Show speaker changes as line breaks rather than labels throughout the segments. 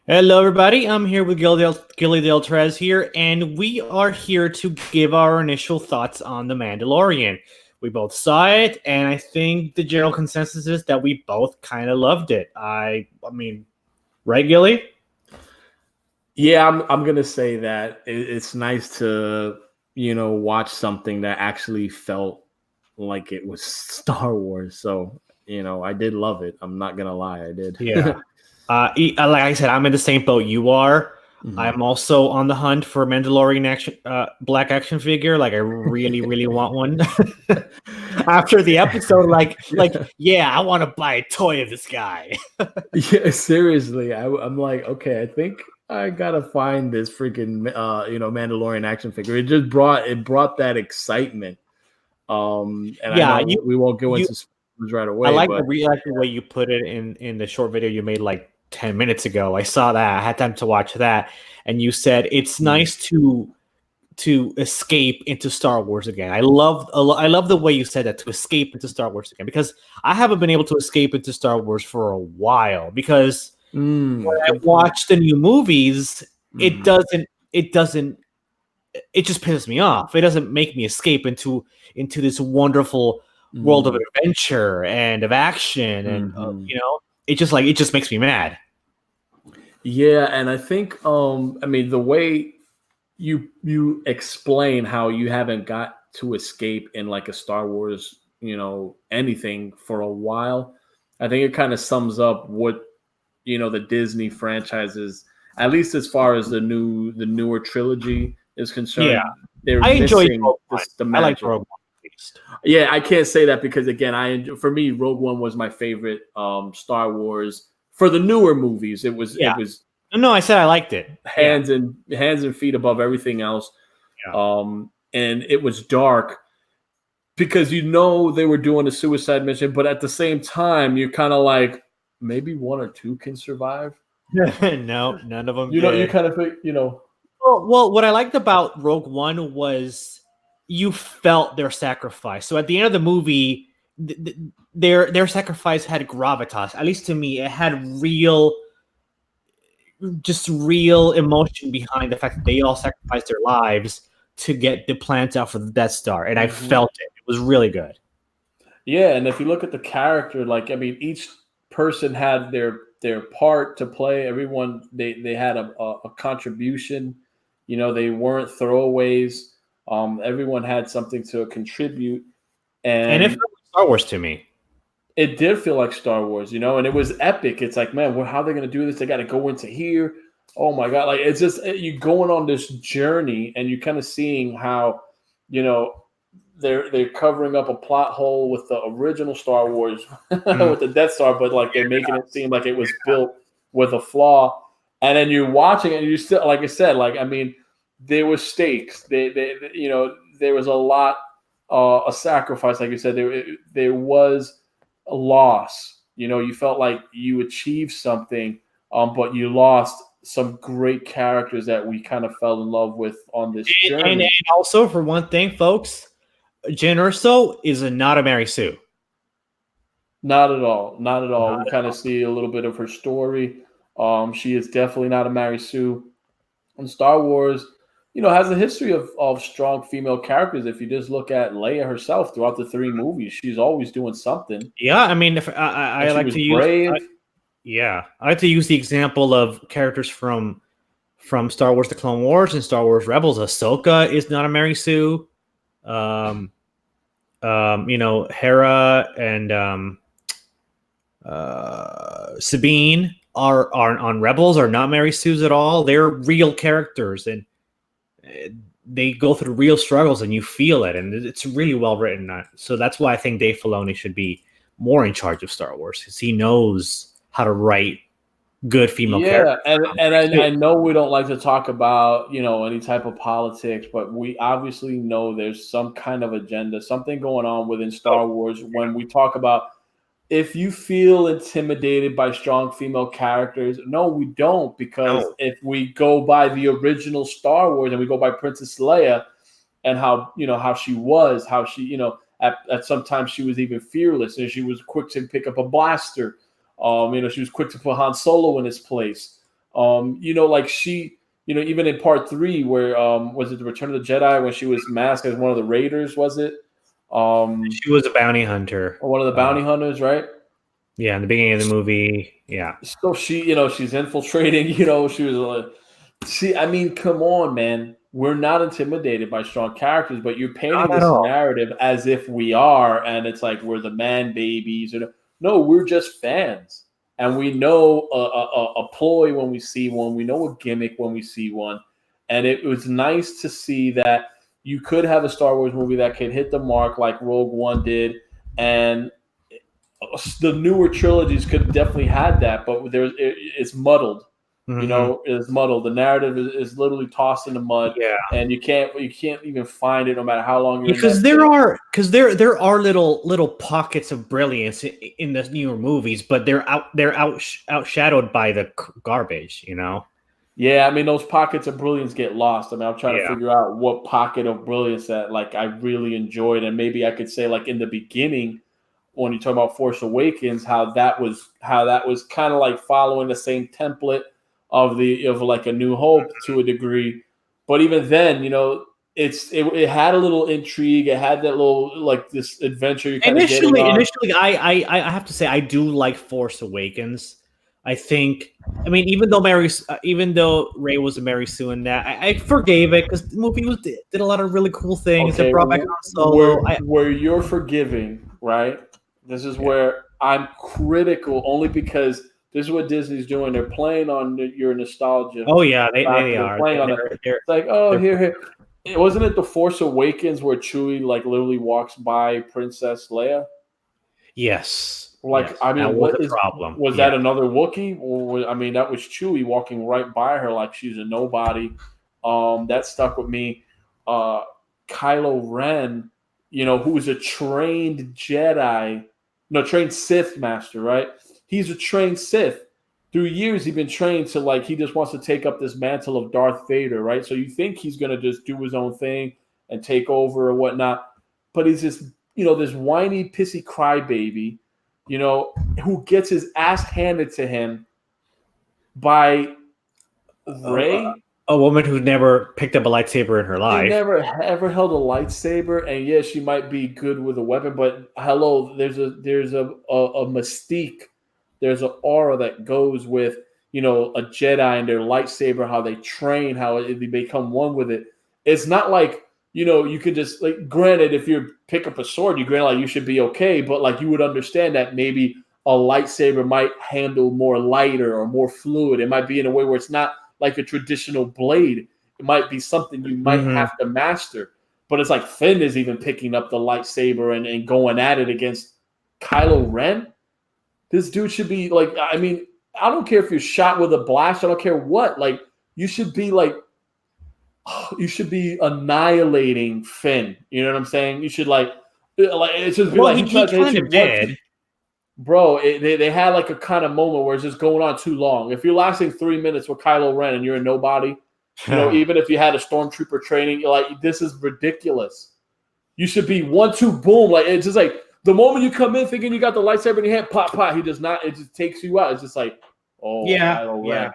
Hello, everybody. I'm here with Gilly Del Trez here, and we are here to give our initial thoughts on The Mandalorian. We both saw it, and I think the general consensus is that we both kind of loved it. I mean, right, Gilly?
Yeah, I'm gonna say that it's nice to watch something that actually felt like it was Star Wars. So I did love it. I'm not gonna lie, I did.
Yeah. Like I said, I'm in the same boat you are.
Mhm.
I'm also on the hunt for a Mandalorian black action figure. Like, I really, really want one. After the episode, yeah, I want to buy a toy of this guy.
Yeah, seriously, I'm like, okay, I think I gotta find this freaking Mandalorian action figure. It brought that excitement. And I
Yeah,
know we won't go
you
into spoilers right
I
away,
like
but
the way you put it in the short video you made like 10 minutes ago. I saw that. I had time to watch that, and you said it's
mm,
nice to escape into Star Wars again. I love the way you said that, to escape into Star Wars again, because I haven't been able to escape into Star Wars for a while, because when I
good point.
watch the new movies, it
Mhm.
doesn't it doesn't it just pisses me off. It doesn't make me escape into this wonderful world of
Mhm.
adventure and of action, and
Mhm.
it just makes me mad.
Yeah, and I think I mean the way you explain how you haven't got to escape in like a Star Wars, anything for a while, I think it kind of sums up what the Disney franchises, at least as far as the newer trilogy is
Yeah,
concerned, they're
I enjoyed
missing
Rogue One.
the
I like
magic.
Rogue One at least.
Yeah, I can't say that because again, for me, Rogue One was my favorite Star Wars for the newer movies. It was
Yeah,
it was
no, I said I liked it. Yeah,
hands and feet above everything else.
yeah.
And it was dark because they were doing a suicide mission, but at the same time, you're kind of like maybe one or two can survive.
No, none of them
You
did.
kind of think.
Well, what I liked about Rogue One was you felt their sacrifice. So at the end of the movie, their sacrifice had gravitas. At least to me, it had just real emotion behind the fact that they all sacrificed their lives to get the plans out for the Death Star, and I
Hmm.
felt it. It was really good.
Yeah, and if you look at the character, like I mean, each person had their part to play. Everyone they had a contribution. They weren't throwaways. Everyone had something to contribute,
And it
and
felt like Star Wars to me.
it did feel like Star Wars, and it was epic. It's like, man, how are they going to do this? They got to go into here. Oh my god! Like it's just you going on this journey, and you kind of seeing how, you know, they're covering up a plot hole with the original Star Wars
Mm.
with the Death Star, but like they're making it seem like it was built with a flaw. And then you're watching it, and you still, like I said, like I mean, there were stakes. There was a lot, a sacrifice, like you said. There was a loss. You felt like you achieved something, but you lost some great characters that we kind of fell in love with on this
And
journey.
also, for one thing, folks, Jyn Erso is not a Mary Sue.
Not at all. Not at all.
Not
We
at
kind of
all.
see a little bit of her story. She is definitely not a Mary Sue. And Star Wars, has a history of strong female characters. If you just look at Leia herself throughout the three movies, she's always doing something.
Yeah, I mean, if I
And she
like
was
to use,
brave.
yeah, I like to use the example of characters from Star Wars: The Clone Wars and Star Wars Rebels. Ahsoka is not a Mary Sue. Um, Hera and Sabine are on Rebels are not Mary Sue's at all. They're real characters, and uh, they go through real struggles, and you feel it, and it's really well written. So that's why I think Dave Filoni should be more in charge of Star Wars, because he knows how to write good female
Yeah,
characters.
and I know we don't like to talk about any type of politics, but we obviously know there's some kind of agenda, something going on within
Oh,
Star Wars when we talk about if you feel intimidated by strong female characters. No, we don't, because
no.
if we go by the original Star Wars and we go by Princess Leia and how she was, how she, at sometimes she was even fearless and she was quick to pick up a blaster. She was quick to put Han Solo in his place. Like she, even in part 3 where was it the Return of the Jedi when she was masked as one of the Raiders? Was it?
She was a bounty hunter.
Or one of the bounty hunters, right?
Yeah, in the beginning of the movie. Yeah.
So she, she's infiltrating. She was. I mean, come on, man. We're not intimidated by strong characters, but you're painting
Not at
this
all.
narrative as if we are, and it's like we're the man babies. No, we're just fans, and we know a ploy when we see one. We know a gimmick when we see one, and it was nice to see that you could have a Star Wars movie that could hit the mark like Rogue One did, and the newer trilogies could definitely had that, but it's muddled.
Mhm.
It's muddled. The narrative is literally tossed in the mud,
Yeah.
and you can't even find it no matter how long you're
Because
in
there are little pockets of brilliance in the newer movies, but they're outshadowed by the garbage.
Yeah, I mean those pockets of brilliance get lost. I mean, I'm trying to
Yeah.
figure out what pocket of brilliance that like I really enjoyed, and maybe I could say like in the beginning when you talk about Force Awakens, how that was kind of like following the same template of like A New Hope to a degree, but even then, it had a little intrigue. It had that little like this adventure you're kind of getting on.
Initially, I have to say I do like Force Awakens. I think. I mean, even though Rey was a Mary Sue in that, I forgave it because the movie did a lot of really cool things. It
Okay,
brought back Han Solo.
where you're forgiving, right? This is where I'm critical, only because this is what Disney's doing. They're playing on your nostalgia.
Oh yeah, they
They're
are.
playing on it.
They're,
It's like, oh,
they're,
here. It wasn't it The Force Awakens where Chewie like literally walks by Princess Leia?
yes.
Like,
Yes,
I mean,
that was a problem.
was
Yeah.
that another Wookiee? I mean, that was Chewie walking right by her like she's a nobody. That stuck with me. Kylo Ren, who is a trained Jedi, no, trained Sith master, right? He's a trained Sith. Through years, he's been trained to like he just wants to take up this mantle of Darth Vader, right? So you think he's gonna just do his own thing and take over or whatnot, but he's this, this whiny, pissy crybaby, who gets his ass handed to him by Rey.
A woman who never picked up a lightsaber in her
She
life.
never ever held a lightsaber, and yes, she might be good with a weapon, but hello, there's a mystique, there's an aura that goes with a Jedi and their lightsaber, how they train, how they become one with it. It's not like you could just like. Granted, if you pick up a sword, you should be okay, but like you would understand that maybe a lightsaber might handle more lighter or more fluid. It might be in a way where it's not like a traditional blade. It might be something you might have to master. But it's like Finn is even picking up the lightsaber and going at it against Kylo Ren. This dude should be like, I mean, I don't care if you're shot with a blast. I don't care what. Like, you should be annihilating Finn. You know what I'm saying? You should it's just be
Well, he kind of did.
Bro, they had like a kind of moment where it's just going on too long. If you're lasting 3 minutes with Kylo Ren and you're a nobody, even if you had a stormtrooper training, like this is ridiculous. You should be 1-2 boom. Like it's just like the moment you come in thinking you got the lightsaber in your hand, pop, pop. He does not. It just takes you out. It's just like, oh, Kylo Ren.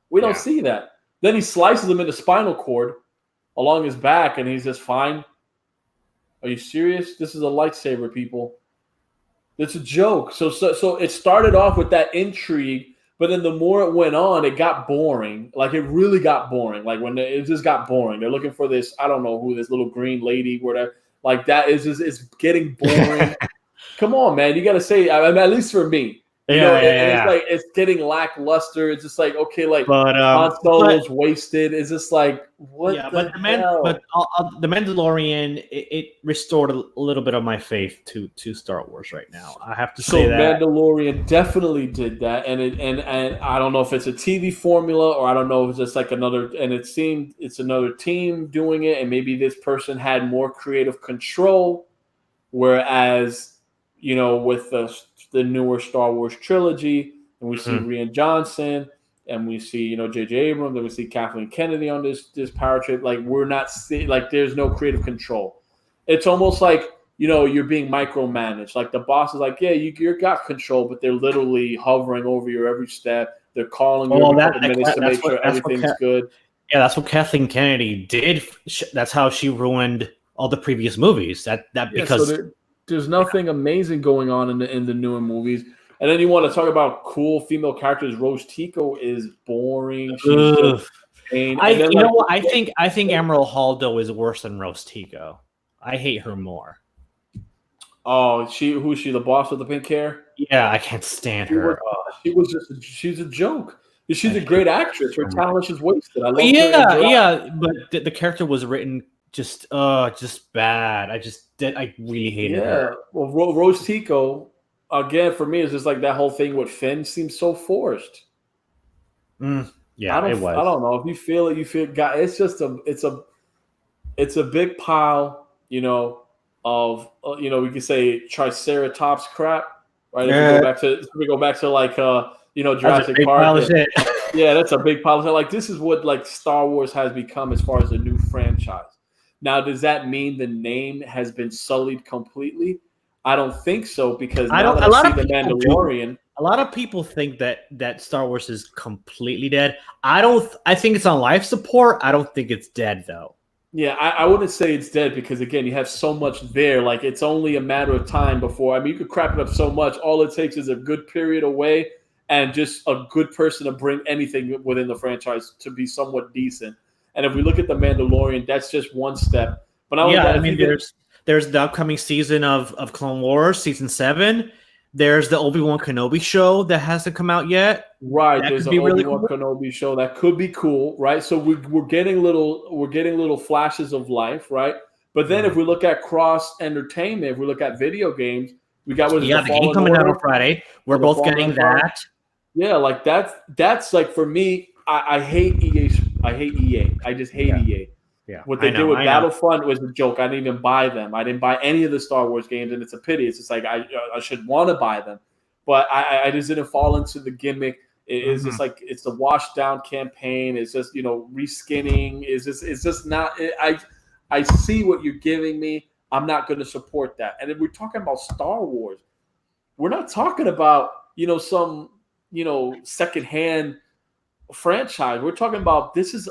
We don't see that. Then he slices him in the spinal cord along his back, and he's just fine. Are you serious? This is a lightsaber, people. It's a joke. So it started off with that intrigue, but then the more it went on, it got boring. Like it really got boring. Like it just got boring. They're looking for this, I don't know who, this little green lady, whatever. Like that is just, it's getting boring. Come on, man. You got to say, I mean, at least for me. It's like it's getting lackluster. It's just like, okay, like Han Solo's wasted. It's just like, what the hell?
But the Mandalorian, it restored a little bit of my faith to Star Wars right now. I have to say that.
Mandalorian definitely did that, and I don't know if it's a TV formula or I don't know if it's just like another. And it seemed it's another team doing it, and maybe this person had more creative control, whereas with the newer Star Wars trilogy, and we see Rian Johnson, and we see J.J. Abrams, and we see Kathleen Kennedy on this power trip. Like we're not like there's no creative control. It's almost like you're being micromanaged. Like the boss is like, yeah, you're got control, but they're literally hovering over your every step. They're calling you every couple minutes to make sure
that's
everything's good.
Yeah, that's what Kathleen Kennedy did. That's how she ruined all the previous movies. Because
so there's nothing amazing going on in the newer movies. And then you want to talk about cool female characters. Rose Tico is boring. She's just pain.
You know what? I think Emerald Haldo is worse than Rose Tico. I hate her more.
Oh, who's she? The boss with the pink hair?
Yeah, I can't stand her.
She's a joke. She's a great actress. Her talent is wasted. I love
her. But the character was written just bad. I really hated her.
Well, Rose Tico, again, for me, is just like that whole thing with Finn seems so forced.
Yeah, it was.
I don't know if you feel it. You feel it's just it's a big pile, of we could say Triceratops crap, right? If we go back to like Jurassic Park. Yeah, that's a big pile. Like this is what like Star Wars has become as far as a new franchise. Now, does that mean the name has been sullied completely? I don't think so because now that I see the Mandalorian.
A lot of people think that Star Wars is completely dead. I think it's on life support. I don't think it's dead though.
Yeah, I wouldn't say it's dead because again, you have so much there. Like it's only a matter of time before. I mean, you could crap it up so much. All it takes is a good period away and just a good person to bring anything within the franchise to be somewhat decent. And if we look at the Mandalorian, that's just one step. But
there's the upcoming season of Clone Wars, season 7. There's the Obi-Wan Kenobi show that hasn't come out yet.
Right, there's an Obi-Wan Kenobi show that could be cool, right? So we're getting little flashes of life, right? But then if we look at cross entertainment, if we look at video games, we got
the game coming out on Friday. We're both getting that.
Yeah, like that's like for me. I hate EA. I hate EA. I just hate EA.
Yeah,
what they did with Battlefront was a joke. I didn't even buy them. I didn't buy any of the Star Wars games, and it's a pity. It's just like I should want to buy them, but I just didn't fall into the gimmick. It's just like it's a washed down campaign. It's just reskinning. It's just not. I see what you're giving me. I'm not going to support that. And if we're talking about Star Wars, we're not talking about some secondhand franchise. We're talking about this is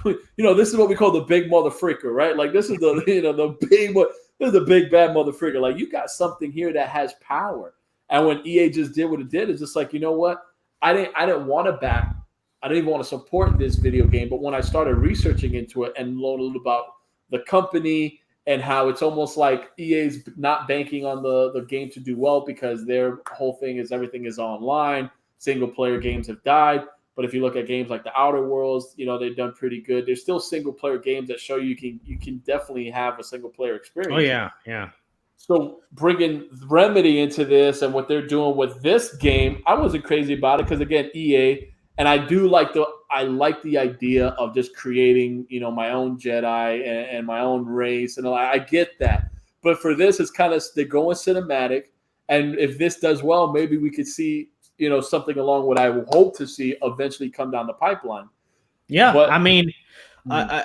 this is what we call the big mother freaker, right? Like this is the this is the big bad mother freaker. Like you got something here that has power. And when EA just did what it did, it's just like, you know what? I didn't want to back. I didn't even want to support this video game. But when I started researching into it and learned a little about the company and how it's almost like EA's not banking on the game to do well because their whole thing is everything is online. Single player games have died. But if you look at games like the Outer Worlds, they've done pretty good. There's still single player games that show you can definitely have a single player experience.
Oh yeah.
So bringing Remedy into this and what they're doing with this game, I wasn't crazy about it because again, EA, and I like the idea of just creating my own Jedi and my own race, and I get that. But for this, it's kind of they're going cinematic, and if this does well, maybe we could see something along what I hope to see eventually come down the pipeline.
Yeah, but, I mean, I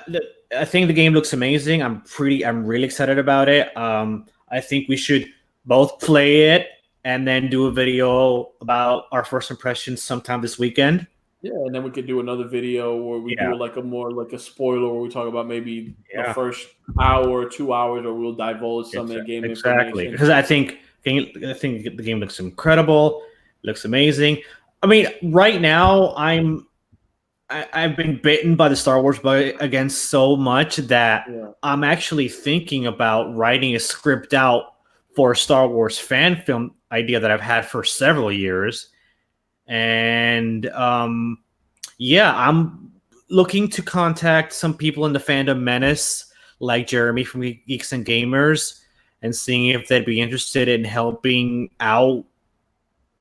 think the game looks amazing. I'm really excited about it. I think we should both play it and then do a video about our first impressions sometime this weekend.
Yeah, and then we could do another video where we do like a spoiler where we talk about maybe the first hour or 2 hours, or we'll divulge some of the game information.
Because I think the game looks incredible. Looks amazing. I mean, right now I've been bitten by the Star Wars bug again so much that I'm actually thinking about writing a script out for a Star Wars fan film idea that I've had for several years. And I'm looking to contact some people in the fandom menace, like Jeremy from Geeks and Gamers, and seeing if they'd be interested in helping out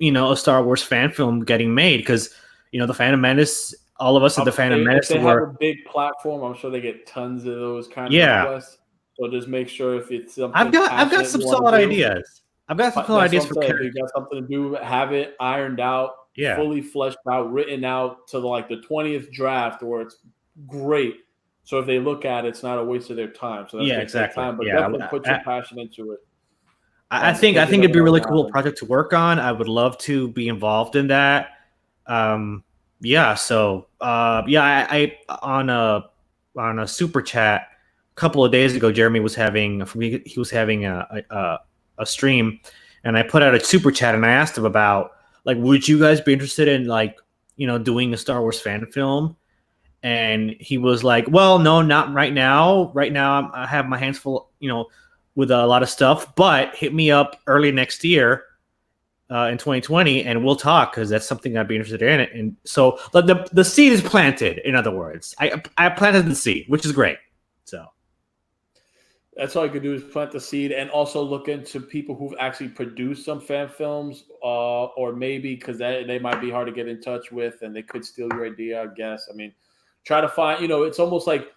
a Star Wars fan film getting made, because the Phantom Menace, all of us at the Phantom Menace,
they have a big platform. I'm sure they get tons of those kind of requests. So just make sure if it's something.
I've got some solid ideas. I've got some solid ideas for characters.
If you got something to do, have it ironed out, fully fleshed out, written out to the 20th draft, where it's great. So if they look at it, it's not a waste of their time. So that's
exactly.
Time, but definitely put your passion into it.
I think it'd be a really cool project to work on. I would love to be involved in that. yeah, so I on a super chat a couple of days ago, Jeremy was having he was having a stream, and I put out a super chat and I asked him about like, would you guys be interested in like doing a Star Wars fan film? And he was like, well, no, not right now. Right now, I have my hands full, with a lot of stuff. But hit me up early next year, in 2020, and we'll talk because that's something I'd be interested in. And so the seed is planted. In other words, I planted the seed, which is great. So
That's all you could do is plant the seed and also look into people who've actually produced some fan films, or maybe because they might be hard to get in touch with and they could steal your idea, I guess. I mean, try to find, it's almost like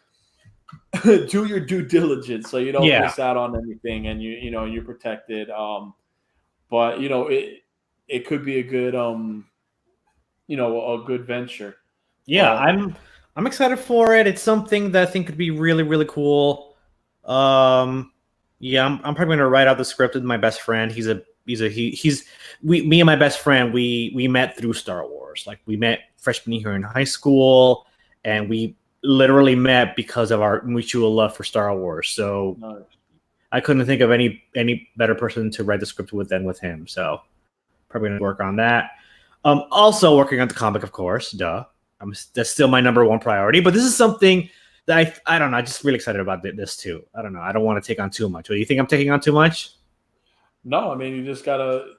do your due diligence so you don't
yeah,
miss out on anything and you're protected. But it could be a good a good venture.
yeah, I'm excited for it. It's something that I think could be really really cool. Yeah, I'm probably gonna write out the script with my best friend. Me and my best friend, we met through Star Wars. Like we met freshman year in high school, and we literally met because of our mutual love for Star Wars. So
Nice.
I couldn't think of any better person to write the script with than with him. So probably gonna work on that. Also working on the comic, of course. Duh. That's still my number one priority. But this is something that I don't know. I'm just really excited about this too. I don't know. I don't want to take on too much. Do you think I'm taking on too much?
No, I mean you just gotta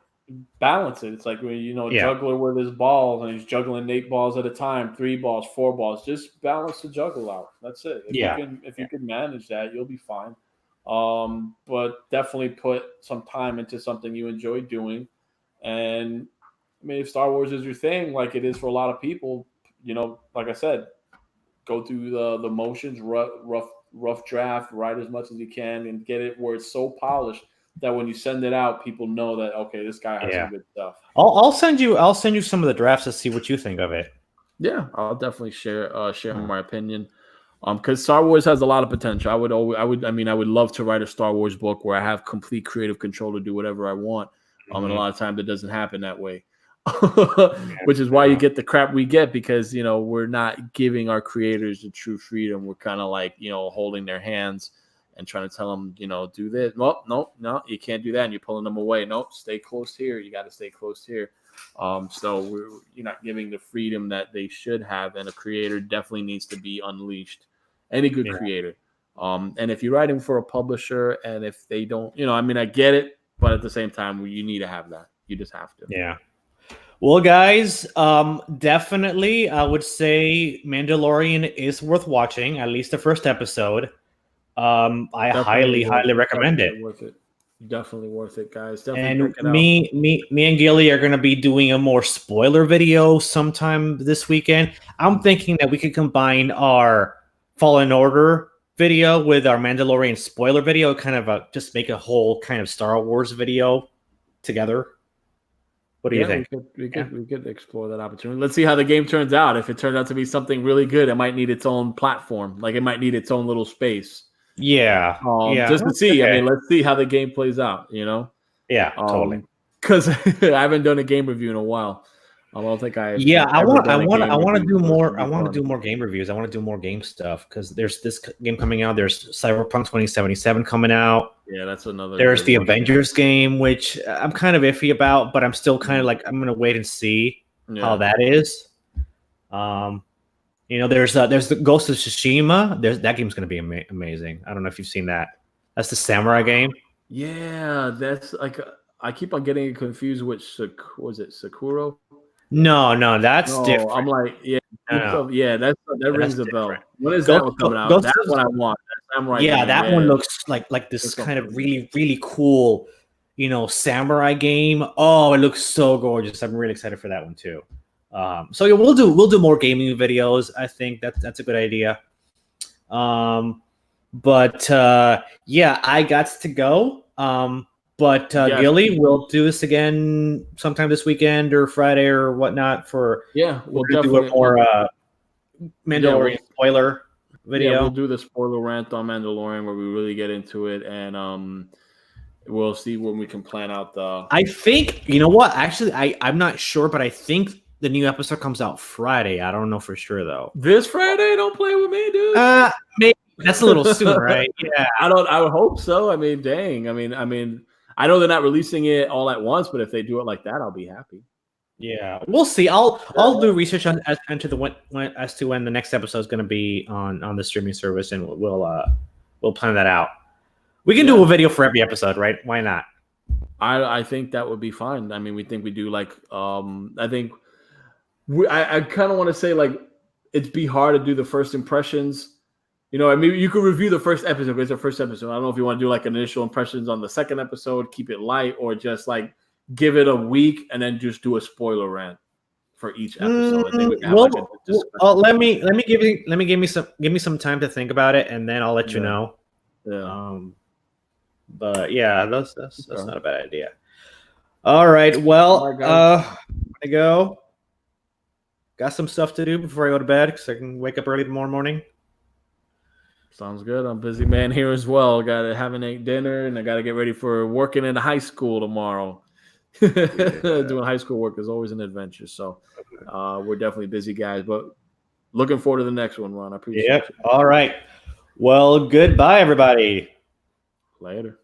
balance it. It's like when
Yeah.
juggler with his balls and he's juggling 8 balls at a time, 3 balls, 4 balls. Just balance the juggle out. That's it.
Yeah.
If you can manage that, you'll be fine. But definitely put some time into something you enjoy doing. And I mean, if Star Wars is your thing, like it is for a lot of people, like I said, go through the motions, rough draft, write as much as you can, and get it where it's so polished that when you send it out, people know that okay, this guy has some good stuff.
I'll send you some of the drafts to see what you think of it.
Yeah, I'll definitely share my opinion. Because Star Wars has a lot of potential. I would love to write a Star Wars book where I have complete creative control to do whatever I want. And a lot of times it doesn't happen that way. Which is why you get the crap we get, because we're not giving our creators the true freedom. We're kind of like holding their hands and trying to tell them do this. No, you can't do that, and you're pulling them away. Nope, stay close here. You got to stay close here. So you're not giving the freedom that they should have, and a creator definitely needs to be unleashed. Any good creator. And if you're writing for a publisher, and if they don't, I get it, but at the same time, you need to have that. You just have to.
Yeah. Well, guys, definitely, I would say Mandalorian is worth watching, at least the first episode. I highly recommend it.
Worth it. Definitely worth it, guys.
Definitely. And me and Gilly are going to be doing a more spoiler video sometime this weekend. I'm thinking that we could combine our Fallen Order video with our Mandalorian spoiler video, kind of just make a whole kind of Star Wars video together. What do you think?
We could explore that opportunity. Let's see how the game turns out. If it turns out to be something really good, it might need its own platform. Like it might need its own little space.
Yeah.
Just to see. Okay. I mean, let's see how the game plays out.
Yeah, totally.
Because I haven't done a game review in a while. I don't think I.
Yeah, I want to do more. I want to do more game reviews. I want to do more game stuff because there's this game coming out. There's Cyberpunk 2077 coming out.
Yeah, that's another.
There's the Avengers game, which I'm kind of iffy about, but I'm still kind of like I'm gonna wait and see how that is. There's the Ghost of Tsushima. That game's gonna be amazing. I don't know if you've seen that. That's the samurai game.
Yeah, that's like I keep on getting confused with was it Sakura?
No, that's different.
I'm like, that rings a bell. When is that one coming out? That's what I want.
That one looks like this kind of really, really cool, samurai game. Oh, it looks so gorgeous. I'm really excited for that one too. So yeah, we'll do more gaming videos. I think that's a good idea. But I got to go. But Gilly, we'll do this again sometime this weekend or Friday or whatnot
we'll
do a more Mandalorian spoiler video.
Yeah, we'll do the spoiler rant on Mandalorian where we really get into it, and we'll see when we can plan out the.
I think you know what? Actually, I'm not sure, but I think the new episode comes out Friday. I don't know for sure though.
This Friday? Don't play with me, dude.
Maybe that's a little soon, right? Yeah.
I would hope so. I mean, dang. I mean, I know they're not releasing it all at once, but if they do it like that, I'll be happy.
Yeah, we'll see. I'll do research on as to when the next episode is going to be on the streaming service, and we'll plan that out. We can do a video for every episode, right? Why not?
I think that would be fine. I mean, we think we do like I think I kind of want to say like it'd be hard to do the first impressions. You know, I mean, you could review the first episode. It's the first episode. I don't know if you want to do like initial impressions on the second episode, keep it light, or just like give it a week and then just do a spoiler rant for each episode. I think we can have
let me give me some time to think about it, and then I'll let you know.
Yeah.
But yeah, that's not a bad idea. All right. Well, I'm gonna go. Got some stuff to do before I go to bed because I can wake up early tomorrow morning.
Sounds good. I'm a busy man here as well. Haven't ate dinner, and I got to get ready for working in high school tomorrow. Doing high school work is always an adventure. So we're definitely busy guys, but looking forward to the next one, Ron. I appreciate it.
All right. Well, goodbye, everybody.
Later.